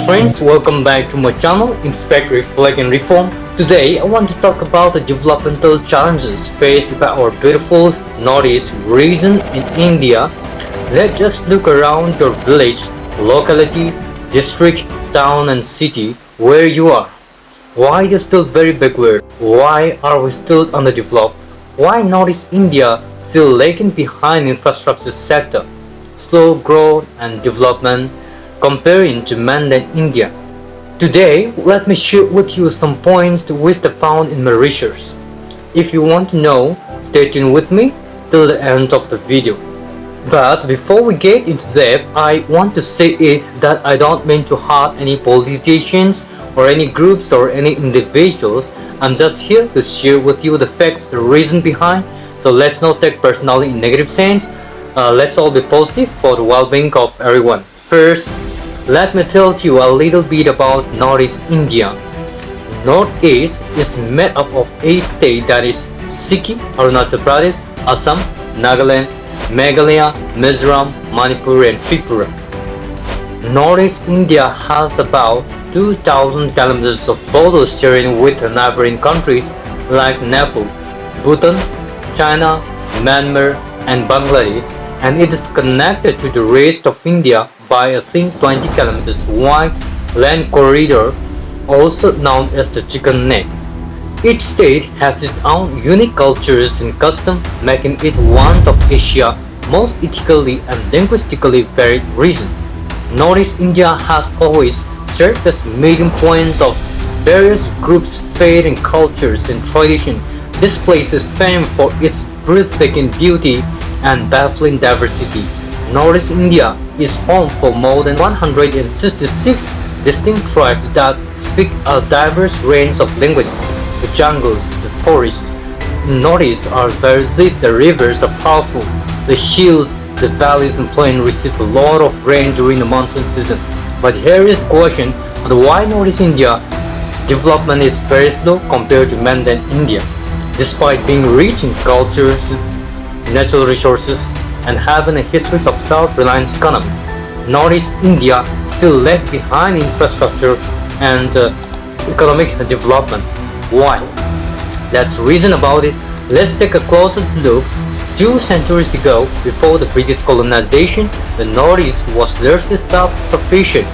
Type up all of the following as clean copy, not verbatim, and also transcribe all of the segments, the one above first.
friends, welcome back to my channel, Inspect, Reflect and Reform. Today I want to talk about the developmental challenges faced by our beautiful northeast region in India. Let's just look around your village, locality, district, town and city where you are. Why is still very backward? Why are we still underdeveloped? Why Northeast India still lagging behind infrastructure sector? Slow growth and development comparing to mainland India. Today, let me share with you some points which I found in my research. If you want to know, stay tuned with me till the end of the video. But before we get into that, I want to say it that I don't mean to hurt any politicians or any groups or any individuals. I'm just here to share with you the facts, the reason behind. So let's not take personally in negative sense. Let's all be positive for the well-being of everyone. First, let me tell you a little bit about Northeast India. Northeast is made up of 8 states, that is Sikkim, Arunachal Pradesh, Assam, Nagaland, Meghalaya, Mizoram, Manipur and Tripura. Northeast India has about 2,000 kilometers of border sharing with neighboring countries like Nepal, Bhutan, China, Myanmar and Bangladesh, and it is connected to the rest of India by a thin 20 kilometers wide land corridor, also known as the chicken neck. Each state has its own unique cultures and customs, making it one of Asia's most ethically and linguistically varied regions. Northeast India has always served as meeting points of various groups, faith and cultures and tradition. This place is famed for its breathtaking beauty and baffling diversity. Northeast India is home for more than 166 distinct tribes that speak a diverse range of languages. The jungles, the forests in Northeast are very deep, the rivers are powerful, the hills, the valleys and plains receive a lot of rain during the monsoon season. But here is the question on why Northeast India development is very slow compared to mainland India. Despite being rich in cultures, natural resources, and having a history of self-reliance economy, Northeast India still lags behind infrastructure and economic development. Why? Let's reason about it. Let's take a closer look. 2 centuries ago, before the British colonization, the Northeast was largely self-sufficient.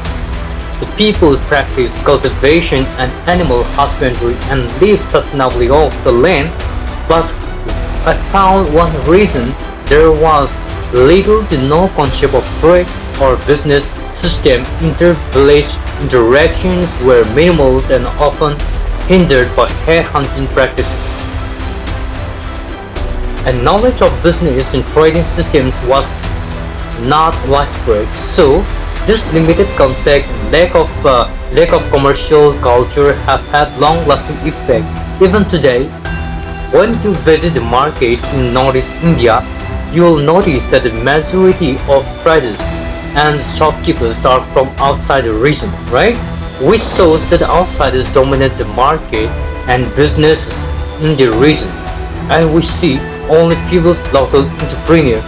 The people practiced cultivation and animal husbandry and lived sustainably off the land, but I found one reason: there was little to no concept of trade or business system. Inter-village interactions were minimal and often hindered by headhunting practices. And knowledge of business and trading systems was not widespread, so this limited contact and lack of commercial culture have had long-lasting effect. Even today, when you visit the markets in Northeast India, you will notice that the majority of traders and shopkeepers are from outside the region, right? Which shows that outsiders dominate the market and businesses in the region, and we see only few local entrepreneurs.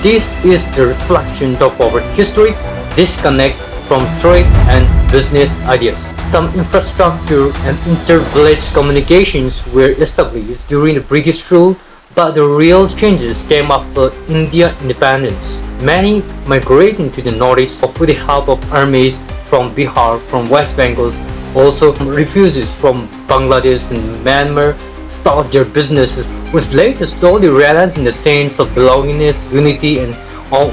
This is the reflection of our history disconnect from trade and business ideas. Some infrastructure and inter-village communications were established during the British rule, but the real changes came after India independence. Many migrating to the northeast with the help of armies from Bihar, from West Bengal, also refugees from Bangladesh and Myanmar start their businesses, which later slowly realizing the sense of belongingness, unity and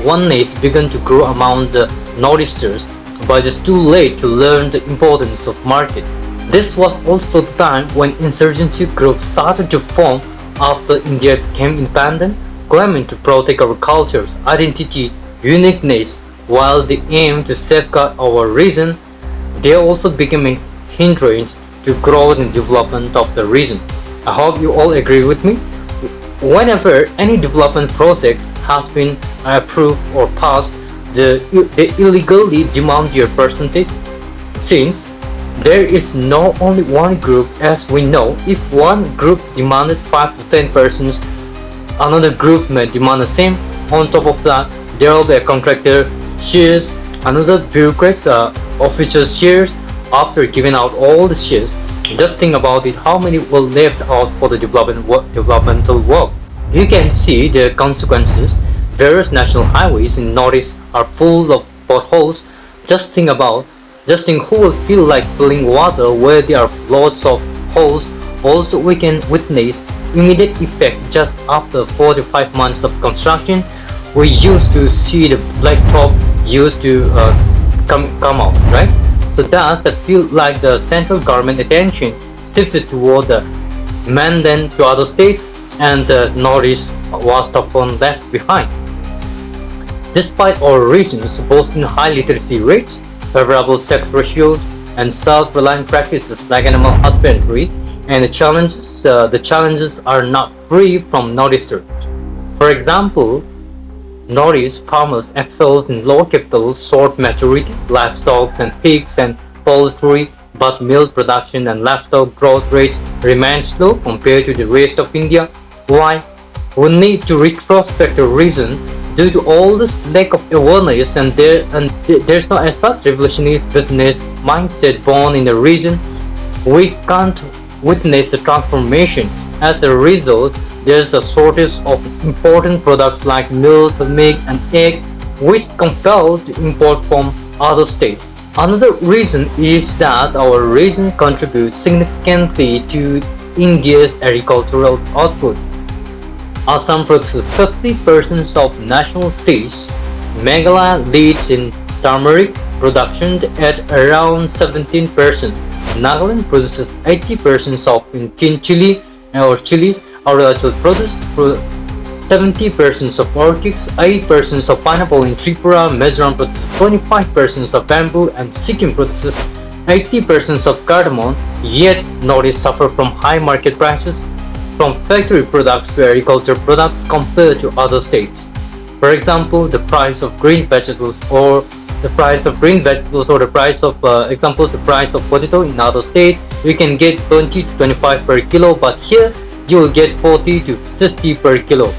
oneness began to grow among the northeasters, but it's too late to learn the importance of market. This was also the time when insurgency groups started to form after India became independent, claiming to protect our cultures, identity, uniqueness, while they aim to safeguard our region. They also became a hindrance to growth and development of the region. I hope you all agree with me. Whenever any development project has been approved or passed, they illegally demand your percentage. Since there is not only one group, as we know, if one group demanded 5 to 10%, another group may demand the same. On top of that, there will be a contractor shares Another bureaucrat officer shares after giving out all the shares. Just think about it, how many were left out for the developmental work. You can see the consequences. Various national highways in Northeast are full of potholes. Just think about, just think who will feel like filling water where there are lots of holes. Also, we can witness immediate effect just after 4 to 5 months of construction. We used to see the blacktop used to come out, right? So thus, that feel like the central government attention shifted toward the mainland to other states, and the Northeast was often left behind. Despite our regions boasting high literacy rates, favorable sex ratios, and self-reliant practices like animal husbandry, and the challenges are not free from Northeasters. For example, Northeast farmers excel in low capital, short maturity, livestock and pigs and poultry, but milk production and livestock growth rates remain slow compared to the rest of India. Why? We need to retrospect the reason due to all this lack of awareness, and there's no as such revolutionary business mindset born in the region. We can't witness the transformation. As a result, there's a shortage of important products like milk, milk, and egg, which compelled to import from other states. Another reason is that our region contributes significantly to India's agricultural output. Assam produces 50% of national teas. Meghalaya leads in turmeric production at around 17%. Nagaland produces 80% of in chili or chilies. Arunachal Pradesh 70% of orchids, 8% of pineapple in Tripura. Mizoram produces 25% of bamboo, and Sikkim produces 80% of cardamom. Yet Northeast suffer from high market prices from factory products to agriculture products compared to other states. For example, the price of green vegetables or the price of the price of potato in other state, we can get 20 to 25 per kilo, but here you will get 40 to 60 per kilo.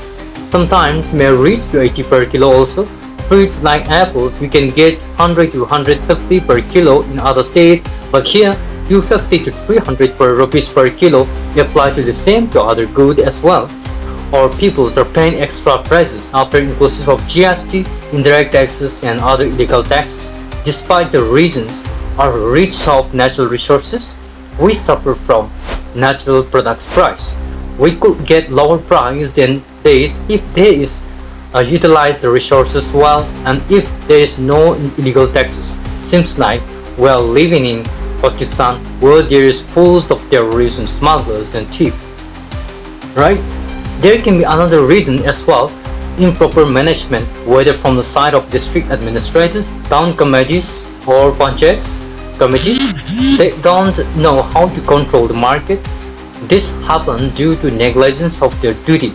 Sometimes may reach to 80 per kilo also. Fruits like apples we can get 100 to 150 per kilo in other state, but here 250 to 300 per rupees per kilo apply to the same to other good as well. Our peoples are paying extra prices after inclusive of GST, indirect taxes, and other illegal taxes. Despite the reasons are rich of natural resources, we suffer from natural products price. We could get lower price than this if there is utilize the resources well, and if there is no illegal taxes. Seems like we are living in Pakistan where there is full of terrorism, smugglers, and thieves. Right? There can be another reason as well, improper management, whether from the side of district administrators, town committees, or panchayats committees. They don't know how to control the market. This happened due to negligence of their duty.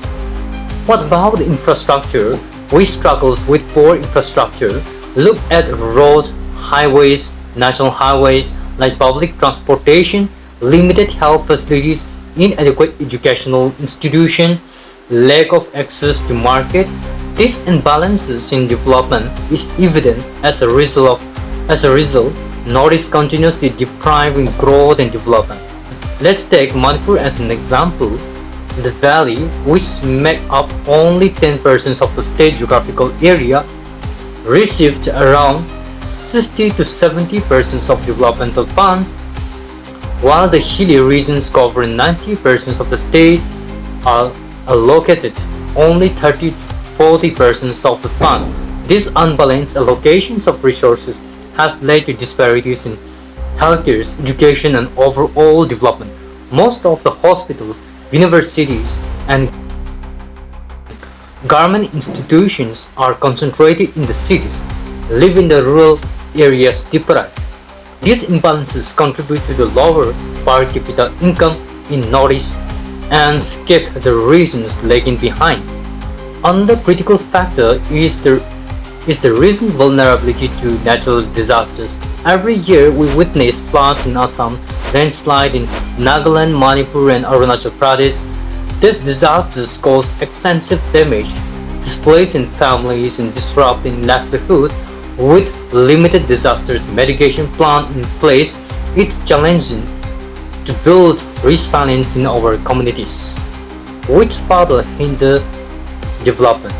What about the infrastructure? We struggle with poor infrastructure. Look at roads, highways, national highways like public transportation, limited health facilities, inadequate educational institution, lack of access to market. These imbalances in development is evident as a result. Northeast continuously depriving growth and development. Let's take Manipur as an example. The valley, which make up only 10% of the state geographical area, received around 60 to 70% of developmental funds, while the hilly regions covering 90% of the state are allocated only 30 to 40% of the fund. This unbalanced allocations of resources has led to disparities in healthcare, education, and overall development. Most of the hospitals, universities, and government institutions are concentrated in the cities, leaving the rural areas deprived. These imbalances contribute to the lower per capita income in Northeast and skip the regions lagging behind. Another critical factor is the recent vulnerability to natural disasters. Every year we witness floods in Assam, landslide in Nagaland, Manipur, and Arunachal Pradesh. These disasters cause extensive damage, displacing families and disrupting livelihood. With limited disasters mitigation plan in place, it's challenging to build resilience in our communities, which further hinder development.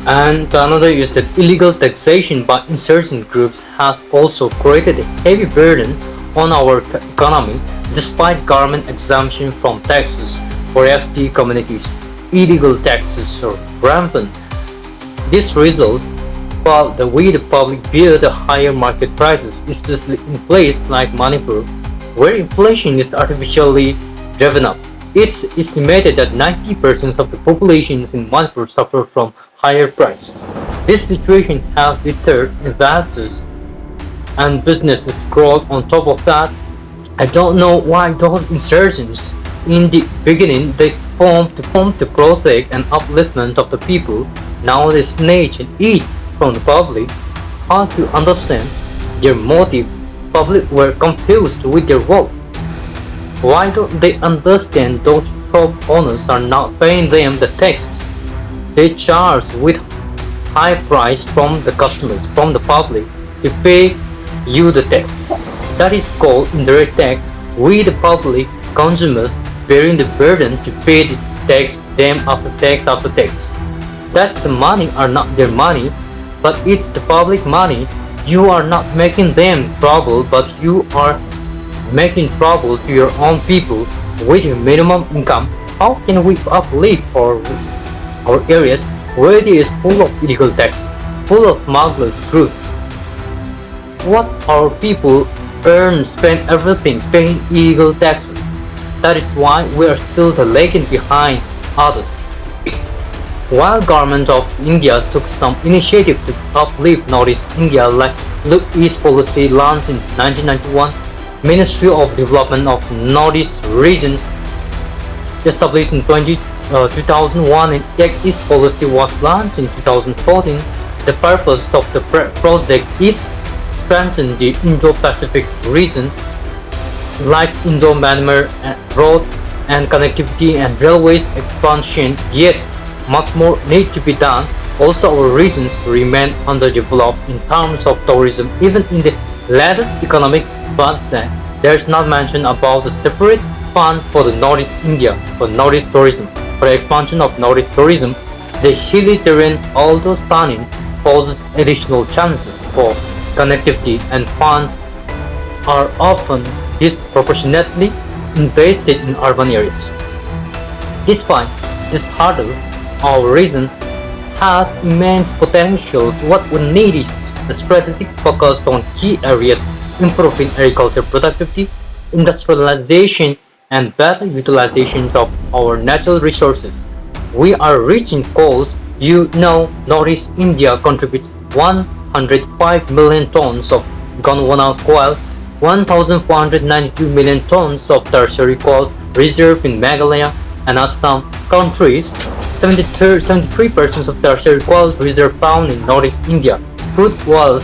And another is that illegal taxation by insurgent groups has also created a heavy burden on our economy despite government exemption from taxes for SD communities. Illegal taxes are rampant. This results while we the public bear the higher market prices, especially in places like Manipur, where inflation is artificially driven up. It's estimated that 90% of the populations in Manipur suffer from higher price. This situation has deterred investors and businesses growth. On top of that, I don't know why those insurgents in the beginning they formed to protect and upliftment of the people. Now they snatch and eat from the public. Hard to understand their motive. Public were confused with their work. Why don't they understand those shop owners are not paying them the taxes? They charge with high price from the customers, from the public, to pay you the tax. That is called indirect tax. We the public consumers bearing the burden to pay the tax them after tax after tax. That's the money are not their money, but it's the public money. You are not making them trouble, but you are making trouble to your own people with minimum income. How can we uplift our areas where it is full of illegal taxes, full of smugglers groups? What our people earn, spend everything paying illegal taxes. That is why we are still lagging behind others. While government of India took some initiative to uplift Northeast India like Look East policy launched in 1991, Ministry of Development of Northeast Regions established in 2001 and Act East policy was launched in 2014. The purpose of the project is strengthen the Indo-Pacific region like Indo-Myanmar road and connectivity and railways expansion, yet much more need to be done. Also, our regions remain underdeveloped in terms of tourism. Even in the latest economic budget, there is not mention about the separate fund for the Northeast India, for Northeast tourism. For the expansion of Northeast tourism, the hilly terrain, although stunning, poses additional challenges for connectivity and funds are often disproportionately invested in urban areas. Despite these hurdles, our region has immense potentials. What we need is a strategic focus on key areas, improving agriculture productivity, industrialization, and better utilization of our natural resources. We are reaching goals. You know, Northeast India contributes 105 million tons of groundwater coal, 1,492 million tons of tertiary coal reserved in Meghalaya and Assam countries. 73% of tertiary coal reserve found in Northeast India. Crude oil,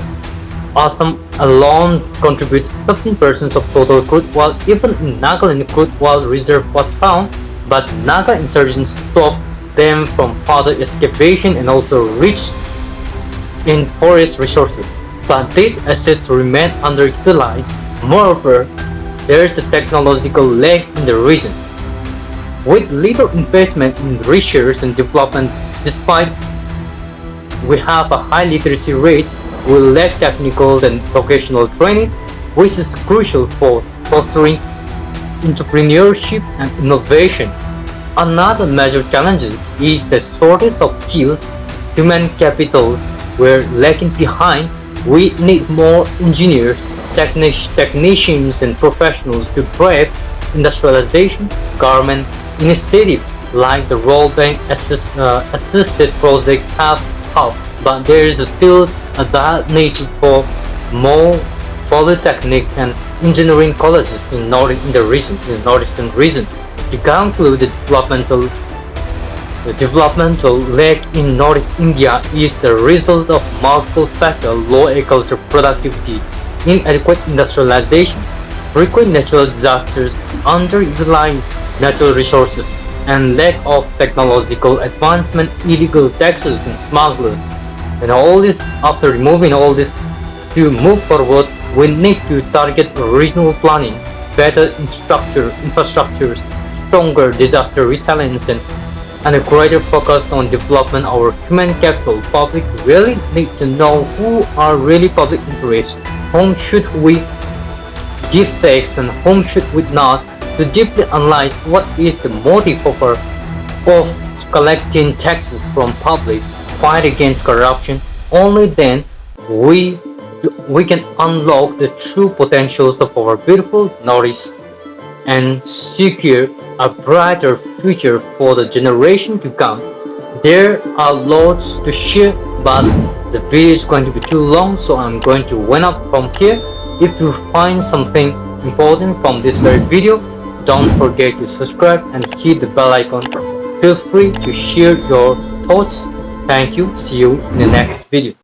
Assam alone contributes 15% of total crude oil. Even in Nagaland, crude oil reserve was found, but Naga insurgents stopped them from further excavation and also reached in forest resources. But these assets remain underutilized. Moreover, there is a technological lag in the region. With little investment in research and development, despite we have a high literacy rate, we lack technical and vocational training, which is crucial for fostering entrepreneurship and innovation. Another major challenge is the shortage of skills. Human capital we're lagging behind. We need more engineers, technicians, and professionals to drive industrialization. Government initiatives like the World Bank assisted project have helped, but there is still a bad need for more polytechnic and engineering colleges in the northeastern region. To conclude, the developmental lag in Northeast India is the result of multiple factors: low agricultural productivity, inadequate industrialization, frequent natural disasters, underutilized natural resources, and lack of technological advancement, illegal taxes and smugglers, And all this, after removing all this, to move forward, we need to target regional planning, better infrastructures, stronger disaster resilience, and a greater focus on development our human capital. Public really need to know who are really public interests, whom should we give tax and whom should we not, to deeply analyze what is the motive of collecting taxes from public, fight against corruption. Only then we we can unlock the true potentials of our beautiful Northeast and secure a brighter future for the generation to come. There are lots to share, but the video is going to be too long, so I'm going to wind up from here. If you find something important from this very video, don't forget to subscribe and hit the bell icon. Feel free to share your thoughts. Thank you. See you in the next video.